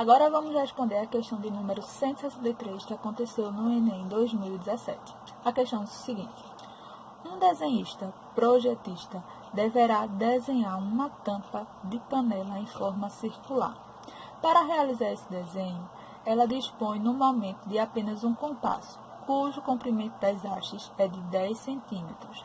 Agora vamos responder a questão de número 163 que aconteceu no Enem 2017. A questão é o seguinte: um desenhista projetista deverá desenhar uma tampa de panela em forma circular. Para realizar esse desenho, ela dispõe no momento de apenas um compasso, cujo comprimento das hastes é de 10 centímetros,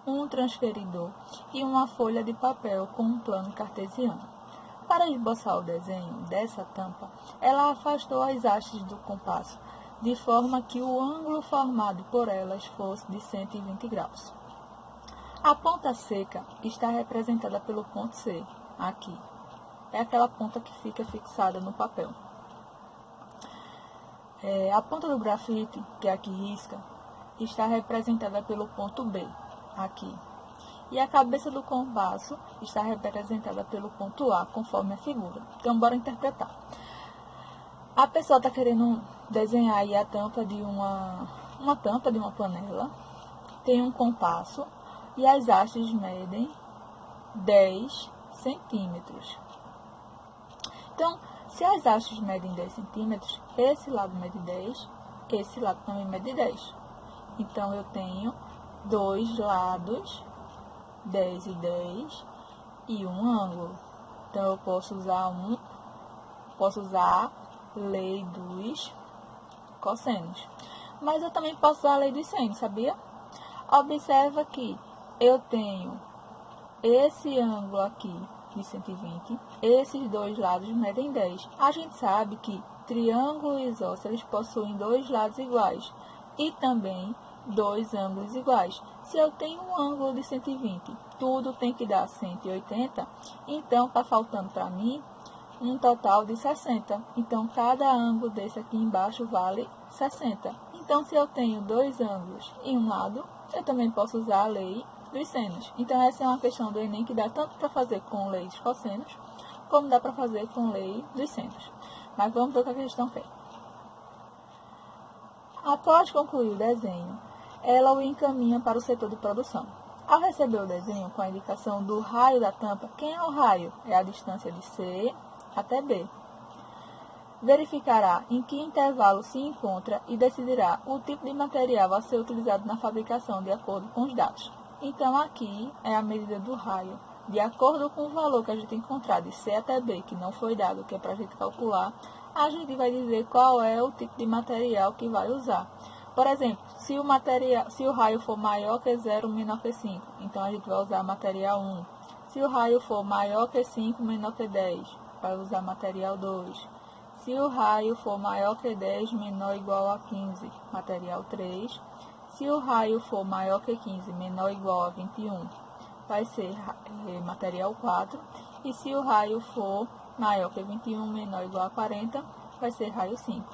um transferidor e uma folha de papel com um plano cartesiano. Para esboçar o desenho dessa tampa, ela afastou as hastes do compasso, de forma que o ângulo formado por elas fosse de 120 graus. A ponta seca está representada pelo ponto C, aqui. É aquela ponta que fica fixada no papel. A ponta do grafite, que é a que risca, está representada pelo ponto B, aqui. E a cabeça do compasso está representada pelo ponto A, conforme a figura. Então, bora interpretar. A pessoa está querendo desenhar aí a tampa de uma tampa de uma panela. Tem um compasso e as hastes medem 10 centímetros. Então, se as hastes medem 10 centímetros, esse lado mede 10, esse lado também mede 10. Então, eu tenho dois lados, 10 e 10, e um ângulo. Então, eu posso usar a lei dos cossenos. Mas eu também posso usar a lei dos senos, sabia? Observa que eu tenho esse ângulo aqui de 120, esses dois lados medem 10. A gente sabe que triângulo isósceles possuem dois lados iguais e também dois ângulos iguais. Se eu tenho um ângulo de 120, tudo tem que dar 180, então está faltando para mim um total de 60. Então, cada ângulo desse aqui embaixo vale 60. Então, se eu tenho dois ângulos em um lado, eu também posso usar a lei dos senos. Então, essa é uma questão do Enem que dá tanto para fazer com lei dos cossenos, como dá para fazer com lei dos senos. Mas vamos ver o que a questão quer. Após concluir o desenho, ela o encaminha para o setor de produção. Ao receber o desenho com a indicação do raio da tampa, quem é o raio? É a distância de C até B. Verificará em que intervalo se encontra e decidirá o tipo de material a ser utilizado na fabricação de acordo com os dados. Então, aqui é a medida do raio. De acordo com o valor que a gente encontrar de C até B, que não foi dado, que é para a gente calcular, a gente vai dizer qual é o tipo de material que vai usar. Por exemplo, se o raio for maior que 0, menor que 5, então a gente vai usar material 1. Se o raio for maior que 5, menor que 10, vai usar material 2. Se o raio for maior que 10, menor ou igual a 15, material 3. Se o raio for maior que 15, menor ou igual a 21, vai ser material 4. E se o raio for maior que 21, menor ou igual a 40, vai ser raio 5.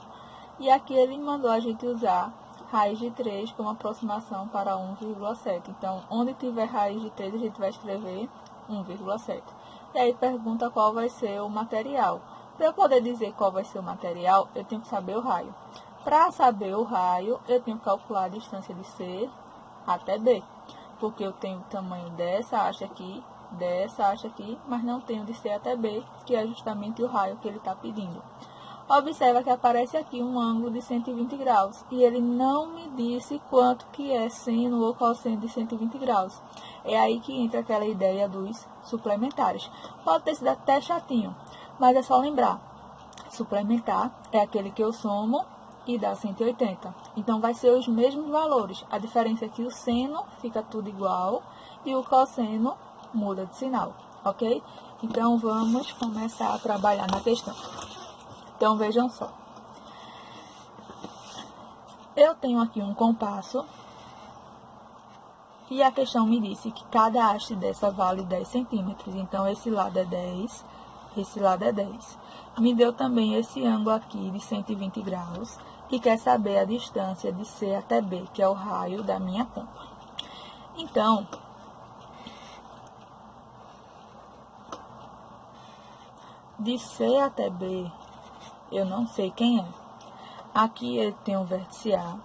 E aqui ele mandou a gente usar raiz de 3 como aproximação para 1,7. Então, onde tiver raiz de 3, a gente vai escrever 1,7. E aí pergunta qual vai ser o material. Para eu poder dizer qual vai ser o material, eu tenho que saber o raio. Para saber o raio, eu tenho que calcular a distância de C até B. Porque eu tenho o tamanho dessa haste aqui, mas não tenho de C até B, que é justamente o raio que ele está pedindo. Observa que aparece aqui um ângulo de 120 graus. E ele não me disse quanto que é seno ou cosseno de 120 graus. É aí que entra aquela ideia dos suplementares. Pode ter sido até chatinho, mas é só lembrar. Suplementar é aquele que eu somo e dá 180. Então, vai ser os mesmos valores. A diferença é que o seno fica tudo igual e o cosseno muda de sinal, ok? Então, vamos começar a trabalhar na questão. Então, vejam só. Eu tenho aqui um compasso e a questão me disse que cada haste dessa vale 10 centímetros. Então, esse lado é 10, esse lado é 10. Me deu também esse ângulo aqui de 120 graus e quer saber a distância de C até B, que é o raio da minha tampa. Então, de C até B, eu não sei quem é. Aqui eu tenho o vértice A.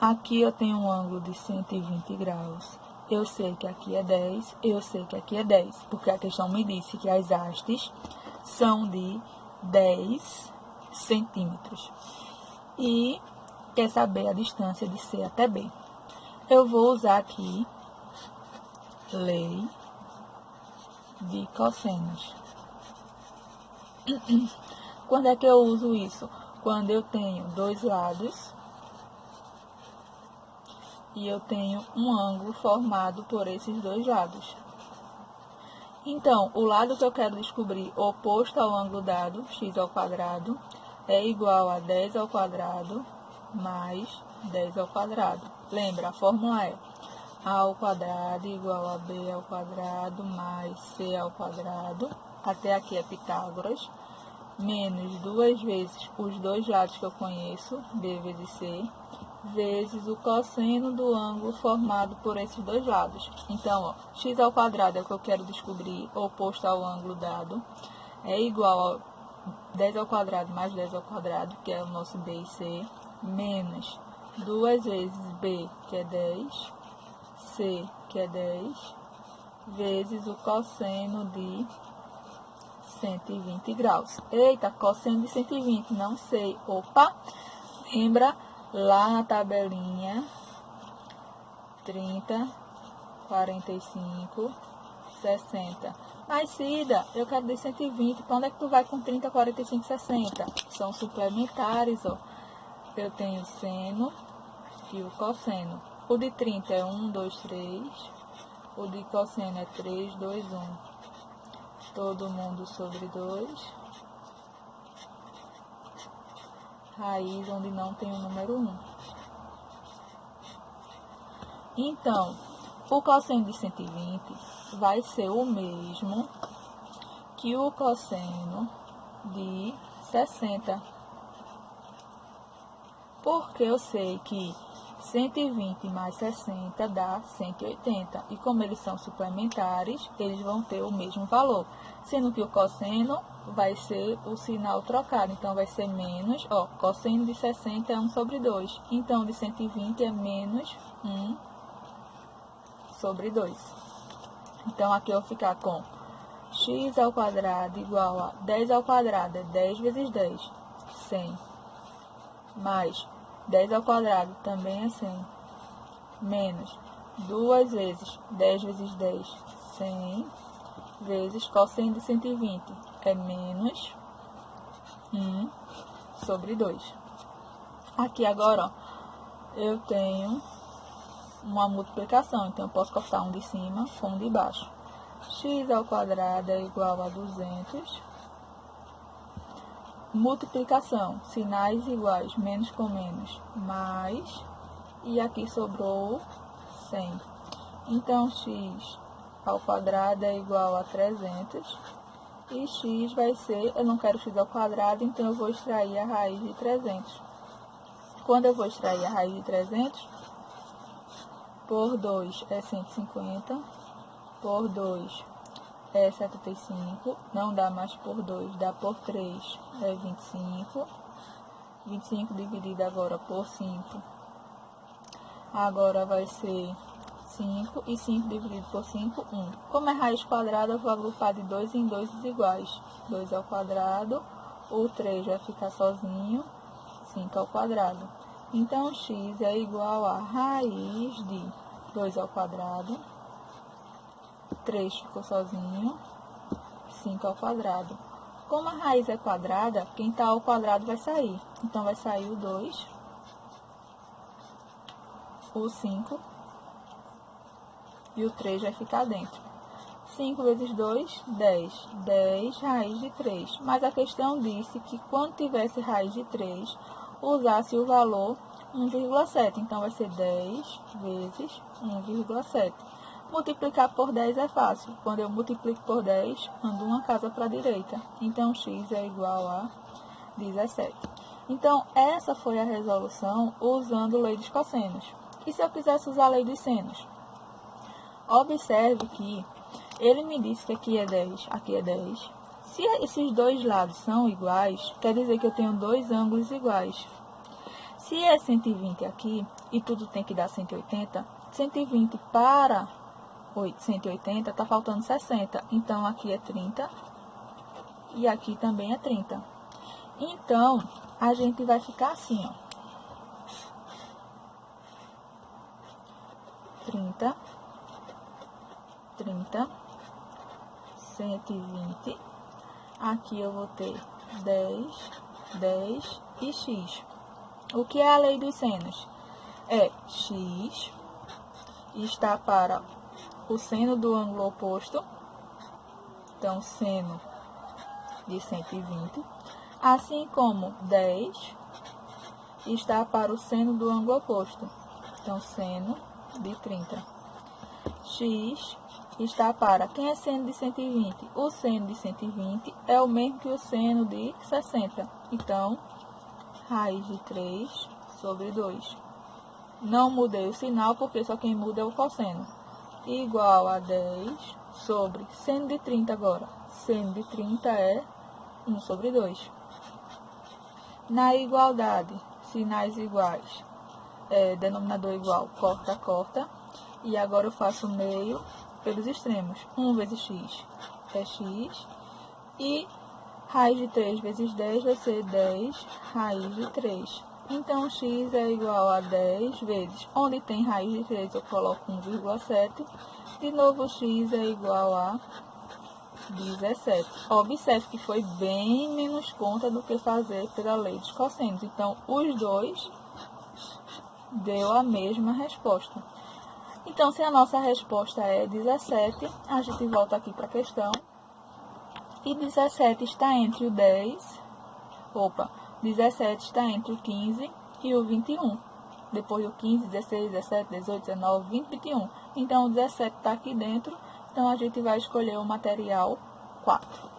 Aqui eu tenho um ângulo de 120 graus. Eu sei que aqui é 10, eu sei que aqui é 10, porque a questão me disse que as hastes são de 10 centímetros. E quer saber a distância de C até B. Eu vou usar aqui lei de cossenos. Quando é que eu uso isso? Quando eu tenho dois lados e eu tenho um ângulo formado por esses dois lados. Então, o lado que eu quero descobrir oposto ao ângulo dado, x ao quadrado, é igual a 10 ao quadrado mais 10 ao quadrado. Lembra, a fórmula é a ao quadrado igual a b ao quadrado mais c ao quadrado, até aqui é Pitágoras, menos duas vezes os dois lados que eu conheço, b vezes c, vezes o cosseno do ângulo formado por esses dois lados. Então, ó, x ao quadrado é o que eu quero descobrir, oposto ao ângulo dado, é igual a 10 ao quadrado mais 10 ao quadrado, que é o nosso b e c, menos duas vezes b, que é 10, c, que é 10, vezes o cosseno de 120 graus. Eita, cosseno de 120, não sei. Opa, lembra lá na tabelinha 30, 45, 60. Mas, Cida, eu quero de 120. Para onde é que tu vai com 30, 45, 60? São suplementares, ó. Eu tenho o seno e o cosseno. O de 30 é 1, 2, 3. O de cosseno é 3, 2, 1. Todo mundo sobre 2. Raiz onde não tem o número 1. Então, o cosseno de 120 vai ser o mesmo que o cosseno de 60. Porque eu sei que 120 mais 60 dá 180. E como eles são suplementares, eles vão ter o mesmo valor. Sendo que o cosseno vai ser o sinal trocado. Então, vai ser menos, ó, cosseno de 60 é 1 sobre 2. Então, de 120 é menos 1 sobre 2. Então, aqui eu vou ficar com x ao quadrado igual a 10 ao quadrado, é 10 vezes 10, 100. Mais 10 ao quadrado também é 100. Menos 2 vezes 10 vezes 10, 100. Vezes cosseno de 120 é menos 1 sobre 2. Aqui agora, ó, eu tenho uma multiplicação, então eu posso cortar um de cima com um de baixo. X ao quadrado é igual a 200. Multiplicação, sinais iguais, menos com menos, mais, e aqui sobrou 100. Então, x ao quadrado é igual a 300, e x vai ser, eu não quero x ao quadrado, então eu vou extrair a raiz de 300. Quando eu vou extrair a raiz de 300, por 2 é 150, por 2 é 75, não dá mais por 2, dá por 3, é 25. 25 dividido agora por 5, agora vai ser 5, e 5 dividido por 5, 1. Como é raiz quadrada, eu vou agrupar de 2 em 2 iguais. 2 ao quadrado, o 3 vai ficar sozinho, 5 ao quadrado. Então, x é igual a raiz de 2 ao quadrado, 3 ficou sozinho, 5 ao quadrado. Como a raiz é quadrada, quem está ao quadrado vai sair. Então, vai sair o 2, o 5 e o 3 vai ficar dentro. 5 vezes 2, 10. 10 raiz de 3. Mas a questão disse que quando tivesse raiz de 3, usasse o valor 1,7. Então, vai ser 10 vezes 1,7. Multiplicar por 10 é fácil. Quando eu multiplico por 10, ando uma casa para a direita. Então, x é igual a 17. Então, essa foi a resolução usando lei dos cossenos. E se eu quisesse usar a lei dos senos? Observe que ele me disse que aqui é 10, aqui é 10. Se esses dois lados são iguais, quer dizer que eu tenho dois ângulos iguais. Se é 120 aqui, e tudo tem que dar 180, 120 para 180, está faltando 60. Então, aqui é 30 e aqui também é 30. Então, a gente vai ficar assim, ó. 30, 30, 120. Aqui eu vou ter 10, 10 e x. O que é a lei dos senos? É x está para o seno do ângulo oposto. Então, seno de 120. Assim como 10 está para o seno do ângulo oposto. Então, seno de 30. X está para... Quem é seno de 120? O seno de 120 é o mesmo que o seno de 60. Então, raiz de 3 sobre 2. Não mudei o sinal, porque só quem muda é o cosseno. Igual a 10 sobre seno de 30 agora. Seno de 30 é 1 sobre 2. Na igualdade, sinais iguais, denominador igual, corta, corta. E agora eu faço o meio pelos extremos. 1 vezes x é x. E raiz de 3 vezes 10 vai ser 10 raiz de 3. Então, x é igual a 10 vezes, onde tem raiz de 3 eu coloco 1,7. De novo, x é igual a 17. Observe que foi bem menos conta do que fazer pela lei dos cossenos. Então, os dois deu a mesma resposta. Então, se a nossa resposta é 17, a gente volta aqui para a questão. E 17 está entre o 10... 17 está entre o 15 e o 21. Depois do 15, 16, 17, 18, 19, 20, 21. Então, o 17 está aqui dentro. Então, a gente vai escolher o material 4.